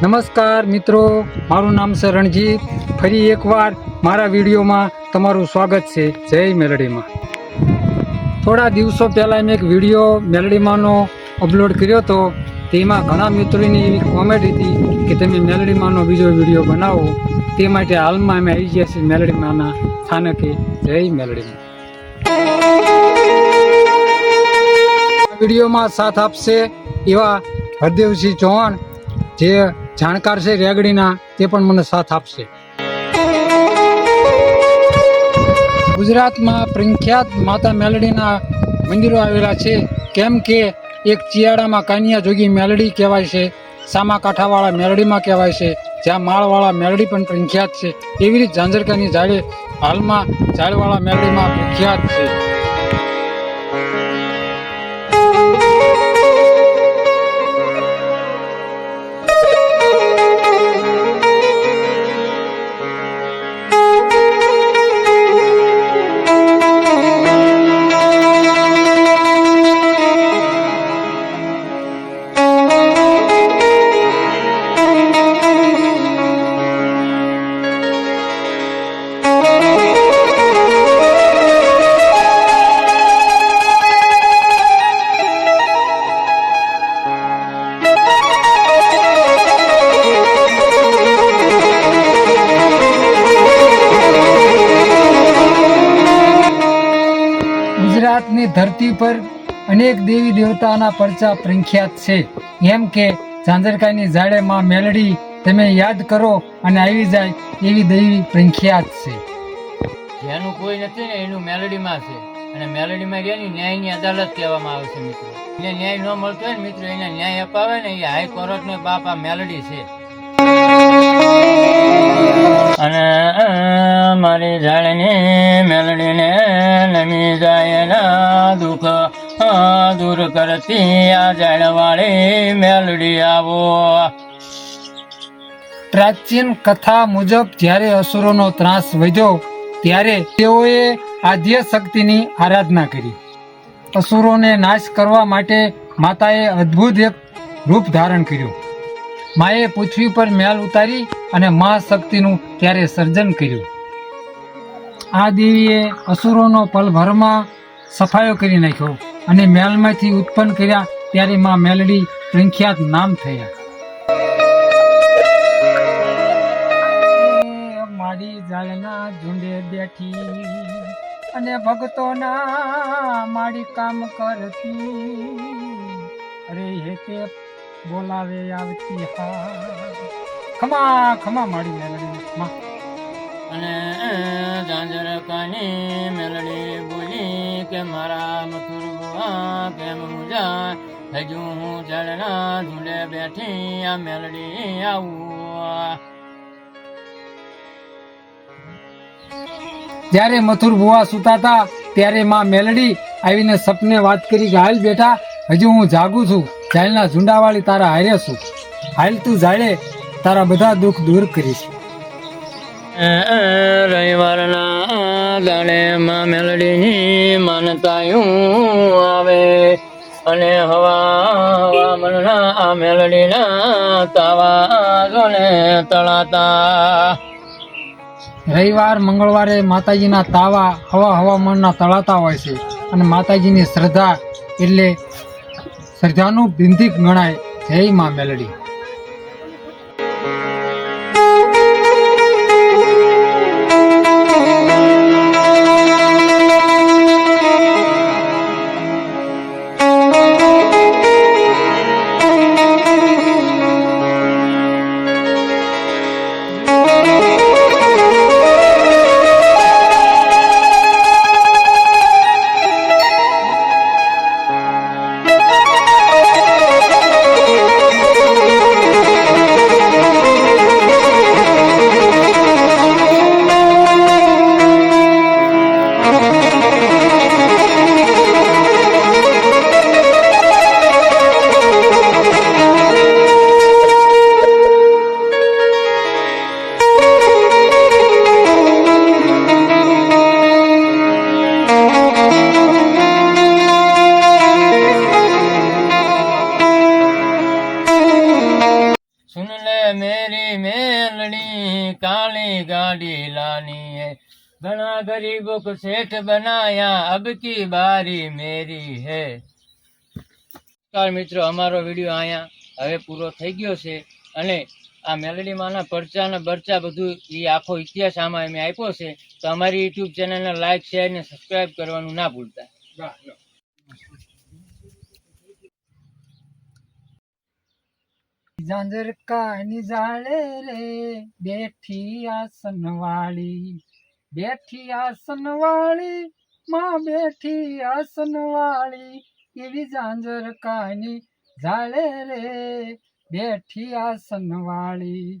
નમસ્કાર મિત્રો, મારું નામ છે રણજીત. ફરી એકવાર મારા વિડીયોમાં તમારું સ્વાગત છે. જય મેલડીમાં. થોડા દિવસો પહેલાં મેં એક વિડીયો મેલડીમાંનો અપલોડ કર્યો હતો. તેમાં ઘણા મિત્રોની એવી કોમેન્ટ હતી કે તમે મેલડીમાંનો બીજો વિડીયો બનાવો. તે માટે હાલમાં અમે આવી ગયા છીએ મેલડીમાંના સ્થાનકે. જય મેલડીમાં. વિડીયોમાં સાથ આપશે એવા હરદેવસિંહ ચૌહાણ, જે જાણકાર છે રેગડીના, તે પણ મને સાથ આપશે. ગુજરાતમાં પ્રખ્યાત માતા મેલડીના મંદિરો આવેલા છે. કેમ કે એક ચિયાડામાં કાનિયા જોગી મેલડી કહેવાય છે, સામા કાંઠાવાળા મેલડીમાં કહેવાય છે, જ્યાં માળવાળા મેલડી પણ પ્રખ્યાત છે. એવી રીતે ઝાંઝરકાની ઝાડે હાલમાં ઝાડવાળા મેલડીમાં પ્રખ્યાત છે. ગુજરાતની ધરતી પર અનેક દેવી દેવતાના પરચા પ્રખ્યાત છે. એમ કે ઝાંઝરકાની ઝાડે માં મેલડી તમે યાદ કરો અને આવી જાય એવી દેવી પ્રખ્યાત છે. જેનું કોઈ નથી ને એનું મેલડીમાં છે, અને મેલડીમાં જેની ન્યાયની અદાલત કહેવામાં આવે છે મિત્રો. એને ન્યાય ન મળતો હોય ને મિત્રો, એને ન્યાય અપાવે ને એ હાઈકોર્ટ ને બાપ આ મેલડી છે. અને મારી ઝાડની મેલડીને નમી જાય ના દુઃખ દૂર કરતી આ ઝાડવાળી મેલડી આવો. પ્રાચીન કથા મુજબ જ્યારે અસુરોનો ત્રાસ વધ્યો ત્યારે તેઓએ આદ્ય શક્તિની આરાધના કરી. અસુરોને નાશ કરવા માટે માતાએ અદ્ભુત એક રૂપ ધારણ કર્યું. માએ પૃથ્વી પર મેલ ઉતારી અને મહાશક્તિનું ત્યારે સર્જન કર્યું. આ દેવીએ અસુરોનો પલભરમાં સફાયો કરી નાખ્યો અને મેલમાંથી ઉત્પન્ન કર્યા. ત્યારે માં મેલડી પ્રખ્યાત નામ થયા. મારી ઝાડના ઝુંડે બેઠી અને ભક્તોના મારી કામ કરતી, અરે હેતે બોલાવે આવતી હા. ખમા ખમા મારી મેલડી માં. અને ઝાંઝરકાની મેલડી બોલી કે મારા મથુર બુઆ કેમ મુજા, હજુ હું ઝાડના ઝૂંડે બેઠી આ મેલડી આવું. જ્યારે મથુર બુઆ સુતા હતા ત્યારે માં મેલડી આવીને સપને વાત કરી કે હાલ બેટા, હજુ હું જાગું છું, ઝાડના ઝુંડાવાળી તારા હારે છું, હાલ તું ઝાડે તારા બધા દુઃખ દૂર કરીશ. રવિવારના દાડે માં મેલડીની માનતાયું આવે, અને હવા મનના આ મેલડીના તાવા જોને તળાતા. રવિવાર મંગળવારે માતાજીના તાવા હવામાનના તળાતા હોય છે, અને માતાજીની શ્રદ્ધા એટલે શ્રદ્ધાનું બિંદિક ગણાય. જય માં મેલડી. गाड़ी लानी है घना गरीबों को सेठ बनाया अब की बारी मेरी है। મિત્રો અમારો વિડીયો અહીંયા હવે પૂરો થઈ ગયો છે અને આ મેલડી માના પરચા ને બરચા બધું એ આખો ઇતિહાસ આમાં મેં આપ્યો છે તો અમારી યુટ્યુબ ચેનલને લાઈક શેર ને સબસ્ક્રાઇબ કરવાનું ના ભૂલતા। ઝાંઝર કાની ઝાડે રે બેઠી આસન વાળી, બેઠી આસન વાળી, માં બેઠી આસન વાળી, એવી ઝાંઝર કાની ઝાડે રે બેઠી આસન વાળી।